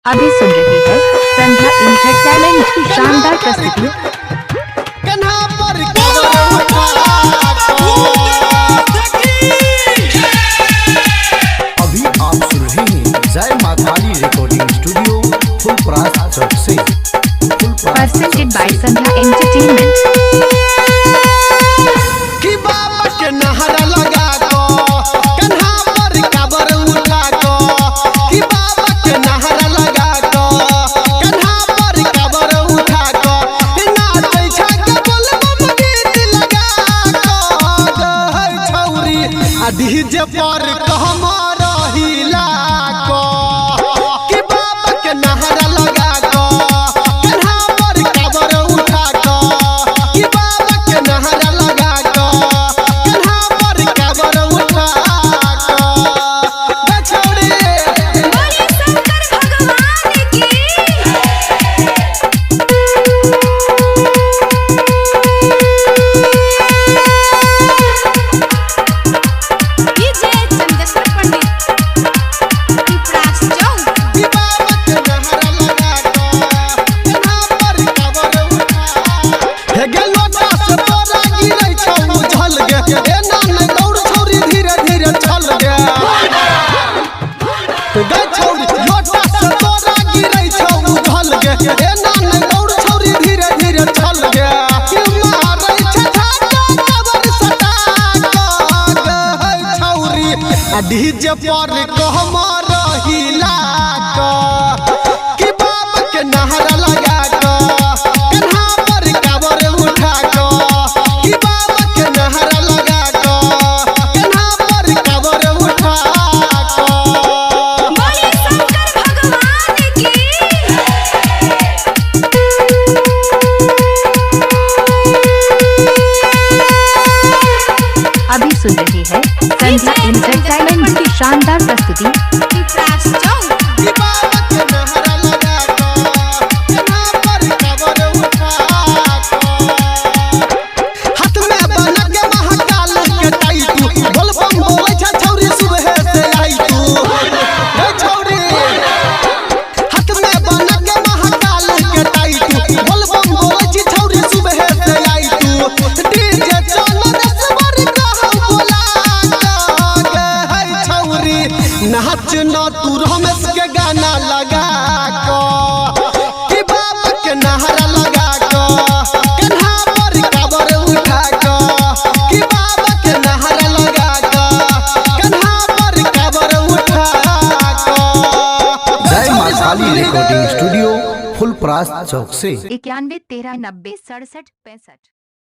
अभी सुन रही है संध्या एंटरटेनमेंट की शानदार प्रस्तुति। अभी आप सुन रहे हैं जय मां काली रिकॉर्डिंग स्टूडियो फुलपरास चौक से। Presented by Sandhya entertainment. कि बाबा के नहरा लगा को कन्हा पर काबर उठा को कि बाबा के नहरा लगा को कन्हा पर काबर उठा को नाचै छके बोलबम गीत लगा को गै छौरी आ डीजे पर कहमर हिला को कि बाबा के नहरा लगा को कन्हा पर काबर उठा को कि बाबा के नहरा लगा को कन्हा पर काबर उठा को गै छौरी बोले शंकर भगवान की। डीजे चंदेश्वर पंडित पिपरास चौक। कि बाबा के नहरा लगा को कन्हा पर काबर उठा हे गे लोटा से तोरा गिरै छौ झल गे एना नै दौड़ छौरी धीरे धीरे चल गे गै छौरी लोटा से तोरा गिरै छौ झल गे एना नै दौड़ छौरी धीरे धीरे चल गे कि मारै छै झाटा कबर सटा गै छौरी आ डीजे पर कहमर हिला क कि बाबा के नहरा लगा क कन्हा पर काबर उठा क कि बाबा के नहरा लगा क कन्हा पर काबर उठा क बोले शंकर भगवान की। अभी सुन रही है संध्या एंटरटेनमेंट की शानदार प्रस्तुति। पिपरास चौक। कि बाबा के नहरा लगा क कन्हा पर काबर उठा क हाथ में बना के महाकाल के टाइटू बोलबम बोलै छै छौरी सुबह से आई तू हे छौरी हाथ में बना के महाकाल के टाइटू बोलबम बोलै छै छौरी सुबह से आई तू डीजे चल रसवर कहौ बोला गे हे छौरी नाच न तू रमेश के गाना लगा को कि बाबा के नहरा लगा को कन्हा पर काबर उठा को कि बाबा के नहरा लगा को कन्हा पर काबर उठा को जय मां काली रिकॉर्डिंग स्टूडियो फुलपरास चौक से। 91 13 90 67 65।